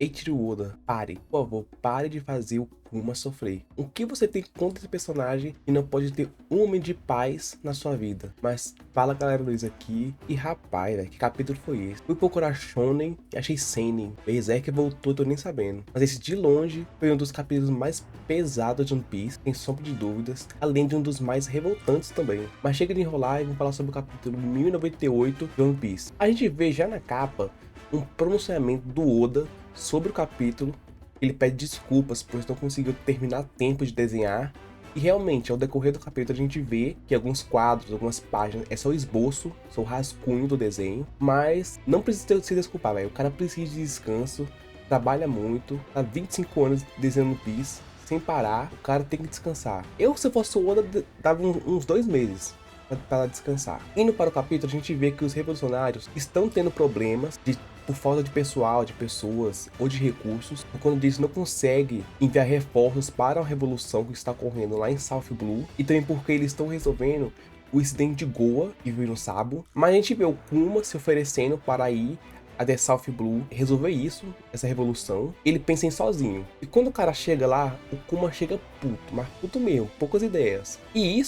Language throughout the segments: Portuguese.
Eiichiro Oda, pare, por favor, pare de fazer o Kuma sofrer. O que você tem contra esse personagem que não pode ter um momento de paz na sua vida? Mas fala galera, Luiz aqui, e rapaz, velho, que capítulo foi esse? Fui procurar Shonen e achei Seinen. Berserk voltou, tô nem sabendo. Mas esse de longe foi um dos capítulos mais pesados de One Piece, sem sombra de dúvidas, além de um dos mais revoltantes também. Mas chega de enrolar e vamos falar sobre o capítulo 1098 de One Piece. A gente vê já na capa um pronunciamento do Oda sobre o capítulo. Ele pede desculpas, pois não conseguiu terminar a tempo de desenhar. E realmente, ao decorrer do capítulo, a gente vê que alguns quadros, algumas páginas, é só o esboço, só o rascunho do desenho. Mas não precisa se desculpar, velho. O cara precisa de descanso, trabalha muito, tá 25 anos desenhando One Piece, sem parar. O cara tem que descansar. Eu, se eu fosse o Oda, dava uns 2 meses para descansar. Indo para o capítulo, a gente vê que os revolucionários estão tendo problemas por falta de pessoal, de pessoas ou de recursos, por conta disso não consegue enviar reforços para a revolução que está ocorrendo lá em South Blue, e também porque eles estão resolvendo o incidente de Goa e Vino Sabo. Mas a gente vê o Kuma se oferecendo para ir até South Blue resolver isso, essa revolução. Ele pensa em sozinho. E quando o cara chega lá, o Kuma chega puto, mas puto mesmo, poucas ideias. E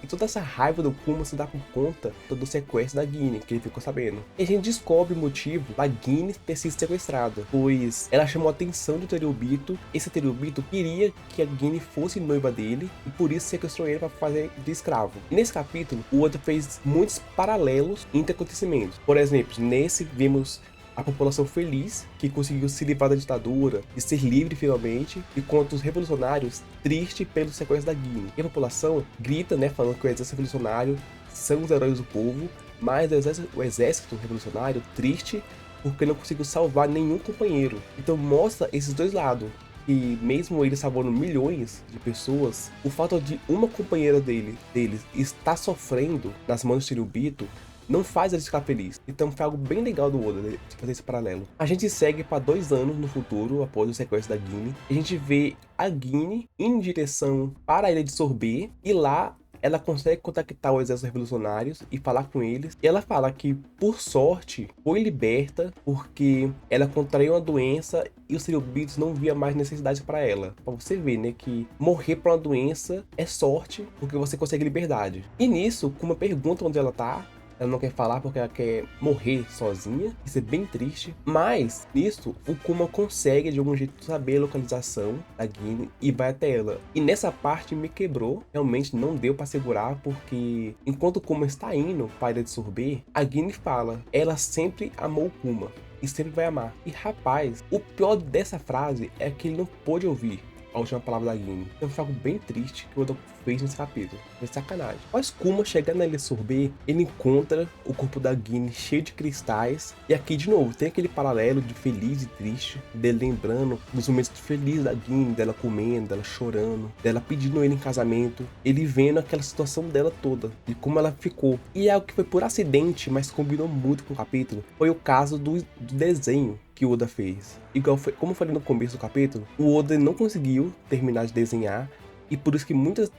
toda essa raiva do Kuma se dá por conta do sequestro da Guine, que ele ficou sabendo. E a gente descobre o motivo da Guine ter sido sequestrada, pois ela chamou a atenção do Tenryubito. Esse Tenryubito queria que a Guine fosse noiva dele, e por isso sequestrou ele para fazer de escravo. E nesse capítulo, o Oda fez muitos paralelos entre acontecimentos. Por exemplo, nesse vimos a população feliz, que conseguiu se livrar da ditadura e ser livre finalmente, enquanto os revolucionários tristes pelo sequestro da Guine. E a população grita, né, falando que o exército revolucionário são os heróis do povo, mas o exército revolucionário triste porque não conseguiu salvar nenhum companheiro. Então mostra esses dois lados. E mesmo ele salvando milhões de pessoas, o fato de uma companheira deles estar sofrendo nas mãos de Tenryubito não faz ele ficar feliz. Então foi algo bem legal do Oda, de fazer esse paralelo. A gente segue para 2 anos no futuro, após o sequestro da Guine. A gente vê a Guine em direção para a ilha de Sorbet, e lá ela consegue contactar os exércitos revolucionários e falar com eles. E ela fala que, por sorte, foi liberta porque ela contraiu uma doença e os Tenryubitos não via mais necessidade para ela. Pra você ver, né, que morrer por uma doença é sorte, porque você consegue liberdade. E nisso, Kuma pergunta onde ela tá. Ela não quer falar porque ela quer morrer sozinha. Isso é bem triste. Mas, nisso, o Kuma consegue de algum jeito saber a localização da Guine e vai até ela. E nessa parte me quebrou. Realmente não deu pra segurar, porque enquanto o Kuma está indo para a ilha de Sorbet, a Guine fala: ela sempre amou o Kuma e sempre vai amar. E rapaz, o pior dessa frase é que ele não pôde ouvir a última palavra da Guine. Então foi algo bem triste que o Oda fez nesse capítulo. Foi sacanagem. Após Kuma chegar na ilha Sorbet, ele encontra o corpo da Guine cheio de cristais. E aqui, de novo, tem aquele paralelo de feliz e triste, dele lembrando dos momentos felizes da Guine, dela comendo, dela chorando, dela pedindo ele em casamento, ele vendo aquela situação dela toda, e como ela ficou. E é algo que foi por acidente, mas combinou muito com o capítulo, foi o caso do desenho que o Oda fez. Igual foi, como eu falei no começo do capítulo, o Oda não conseguiu terminar de desenhar, e por isso que muitas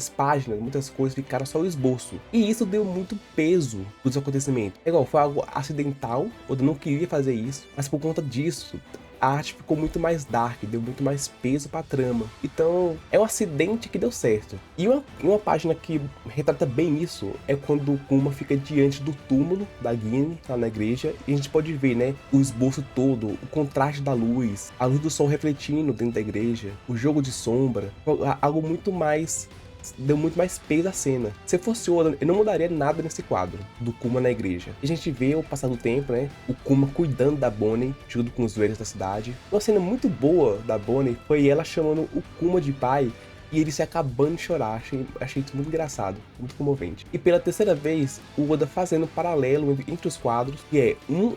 páginas, muitas coisas ficaram só o esboço. E isso deu muito peso nos acontecimentos. É igual, foi algo acidental, o Oda não queria fazer isso, mas por conta disso, a arte ficou muito mais dark, deu muito mais peso pra trama. Então, é um acidente que deu certo. E uma página que retrata bem isso é quando o Kuma fica diante do túmulo da Guine, lá na igreja, e a gente pode ver, né, o esboço todo, o contraste da luz, a luz do sol refletindo dentro da igreja, o jogo de sombra, algo muito mais... deu muito mais peso à cena. Se fosse Oda, eu não mudaria nada nesse quadro do Kuma na igreja. A gente vê o passar do tempo, né? O Kuma cuidando da Bonnie junto com os velhos da cidade. Uma cena muito boa da Bonnie foi ela chamando o Kuma de pai e ele se acabando de chorar. Achei isso muito engraçado, muito comovente. E pela terceira vez, o Oda fazendo um paralelo entre os quadros, que é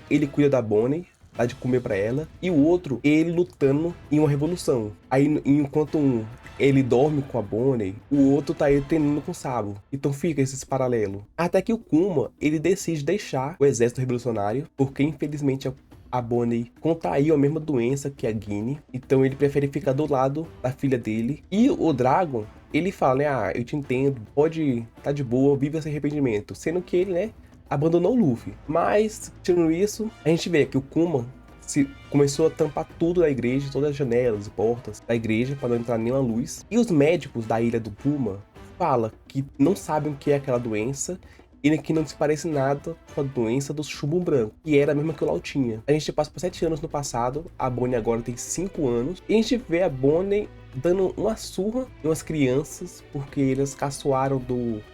ele cuida da Bonnie, dá de comer pra ela, e o outro, ele lutando em uma revolução. Aí, enquanto ele dorme com a Bonnie, o outro tá ele treinando com o Sabo. Então fica esse paralelo. Até que o Kuma, ele decide deixar o exército revolucionário, porque infelizmente a Bonnie contraiu a mesma doença que a Guine, então ele prefere ficar do lado da filha dele. E o Dragon, ele fala, né, eu te entendo, pode tá de boa, vive esse arrependimento. Sendo que ele, né, abandonou o Luffy. Mas, tirando isso, a gente vê que o Kuma começou a tampar tudo da igreja, todas as janelas e portas da igreja para não entrar nenhuma luz. E os médicos da ilha do Kuma falam que não sabem o que é aquela doença e que não se parece nada com a doença do chumbo branco, que era a mesma que o Lau tinha. A gente passa por 7 anos no passado, a Bonnie agora tem 5 anos, e a gente vê a Bonnie dando uma surra em umas crianças, porque eles caçoaram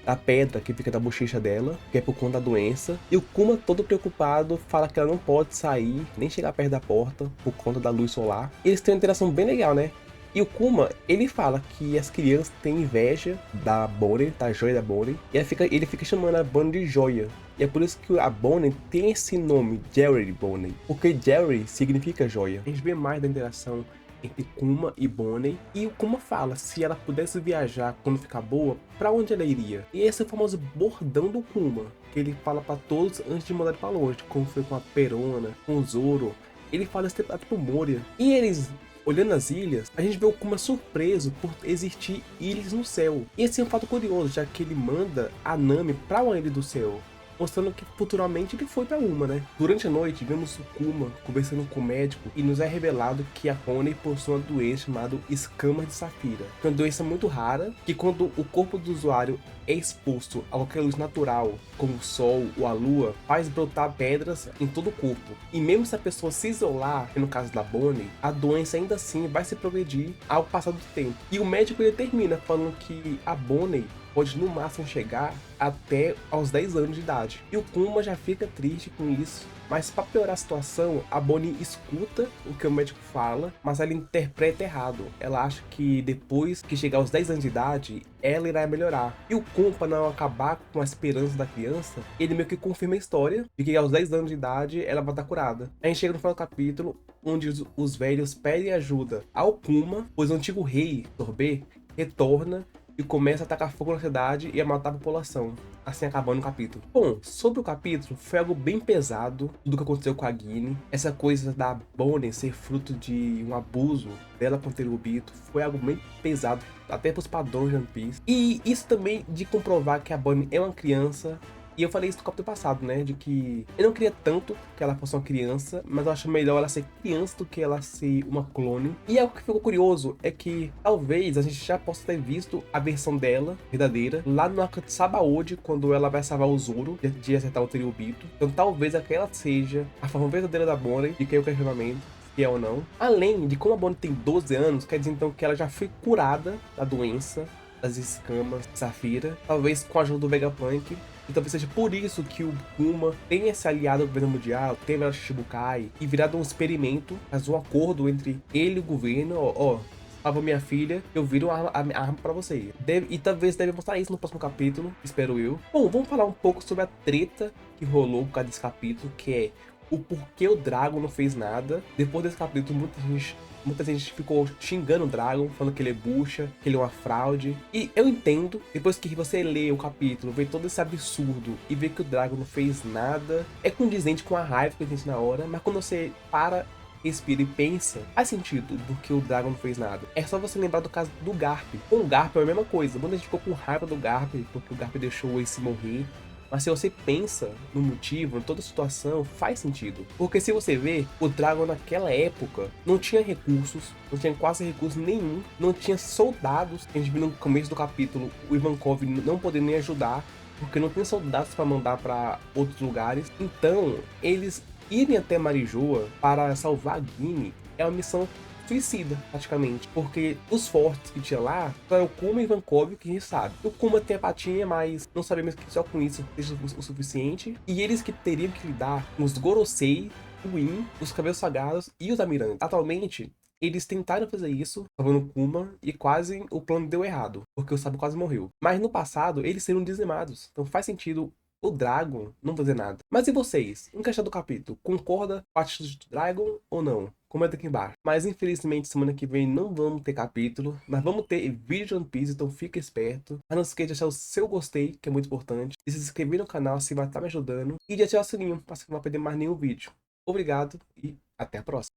da pedra que fica na bochecha dela, que é por conta da doença. E o Kuma, todo preocupado, fala que ela não pode sair, nem chegar perto da porta, por conta da luz solar. E eles têm uma interação bem legal, né? E o Kuma, ele fala que as crianças têm inveja da Bonnie, da joia da Bonnie, e ele fica chamando a Bonnie de joia. E é por isso que a Bonnie tem esse nome, Jerry Bonnie, porque Jerry significa joia. A gente vê mais da interação entre Kuma e Bonnie, e o Kuma fala se ela pudesse viajar quando ficar boa, pra onde ela iria? E esse é o famoso bordão do Kuma, que ele fala pra todos antes de mandar ele pra longe, como foi com a Perona, com o Zoro. Ele fala isso até pro Moria. E eles, olhando as ilhas, a gente vê o Kuma surpreso por existir ilhas no céu. E esse é um fato curioso, já que ele manda a Nami pra uma ilha do céu, mostrando que futuramente ele foi pra uma, né? Durante a noite, vemos o Kuma conversando com o médico e nos é revelado que a Honey possui uma doença chamada escamas de safira, que é uma doença muito rara, que quando o corpo do usuário é exposto a qualquer luz natural, como o sol ou a lua, faz brotar pedras em todo o corpo. E mesmo se a pessoa se isolar, que no caso da Bonnie, a doença ainda assim vai se progredir ao passar do tempo. E o médico ele termina falando que a Bonnie pode no máximo chegar até aos 10 anos de idade. E o Kuma já fica triste com isso, mas para piorar a situação, a Bonnie escuta o que o médico fala, mas ela interpreta errado. Ela acha que depois que chegar aos 10 anos de idade, ela irá melhorar. E o Kuma, para não acabar com a esperança da criança, ele meio que confirma a história de que aos 10 anos de idade ela vai estar curada. A gente chega no final do capítulo, onde os velhos pedem ajuda ao Kuma, pois o antigo rei, Sorbet, retorna e começa a atacar fogo na cidade e a matar a população, assim acabando o capítulo. Bom, sobre o capítulo, foi algo bem pesado, tudo que aconteceu com a Guine, essa coisa da Bonnie ser fruto de um abuso dela com o Terubito, foi algo bem pesado, até para os padrões de One Piece. E isso também de comprovar que a Bonnie é uma criança. E eu falei isso no capítulo passado, né? De que eu não queria tanto que ela fosse uma criança, mas eu acho melhor ela ser criança do que ela ser uma clone. E algo que ficou curioso é que talvez a gente já possa ter visto a versão dela, verdadeira, lá no arco de Sabaody, quando ela vai salvar o Zoro de acertar o Tenryubito. Então talvez aquela seja a forma verdadeira da Bonnie, de que é o questionamento. Se é ou não. Além de como a Bonnie tem 12 anos, quer dizer então que ela já foi curada da doença das escamas de Safira, talvez com a ajuda do Vegapunk. E talvez seja por isso que o Kuma tenha se aliado ao governo mundial, teve a Shichibukai e virado um experimento, faz um acordo entre ele e o governo, salva minha filha, eu viro a arma pra você. E talvez deve mostrar isso no próximo capítulo, espero eu. Bom, vamos falar um pouco sobre a treta que rolou por causa desse capítulo, que é o porquê o Dragon não fez nada. Depois desse capítulo, muita gente ficou xingando o Dragon, falando que ele é bucha, que ele é uma fraude. E eu entendo, depois que você lê o capítulo, vê todo esse absurdo e vê que o Dragon não fez nada, é condizente com a raiva que a gente tem na hora, mas quando você para, respira e pensa, faz sentido do que o Dragon não fez nada. É só você lembrar do caso do Garp. Com o Garp é a mesma coisa, muita gente ficou com raiva do Garp, porque o Garp deixou o Ace morrer. Mas se você pensa no motivo, em toda a situação, faz sentido. Porque se você vê, o Dragon naquela época não tinha recursos, não tinha quase recurso nenhum, não tinha soldados. A gente viu no começo do capítulo o Ivankov não poder nem ajudar, porque não tinha soldados para mandar para outros lugares. Então, eles irem até Marijoa para salvar a Guine é uma missão suicida, praticamente. Porque os fortes que tinha lá eram o Kuma e Ivankov, que a gente sabe. O Kuma tem a patinha, mas não sabemos que só com isso seja o suficiente. E eles que teriam que lidar com os Gorosei, o In, os Cabelos Sagrados e os Almirantes. Atualmente, eles tentaram fazer isso, salvando o Kuma, e quase o plano deu errado, porque o Sabo quase morreu. Mas no passado, eles seriam dizimados. Então faz sentido o Dragon não fazer nada. Mas e vocês? Em questão do capítulo, concorda com a atitude do Dragon ou não? Comenta aqui embaixo. Mas infelizmente semana que vem não vamos ter capítulo, mas vamos ter vídeo de One Piece, então fica esperto. Mas não esqueça de deixar o seu gostei, que é muito importante. E se inscrever no canal, assim vai estar me ajudando. E de ativar o sininho, para você não perder mais nenhum vídeo. Obrigado e até a próxima.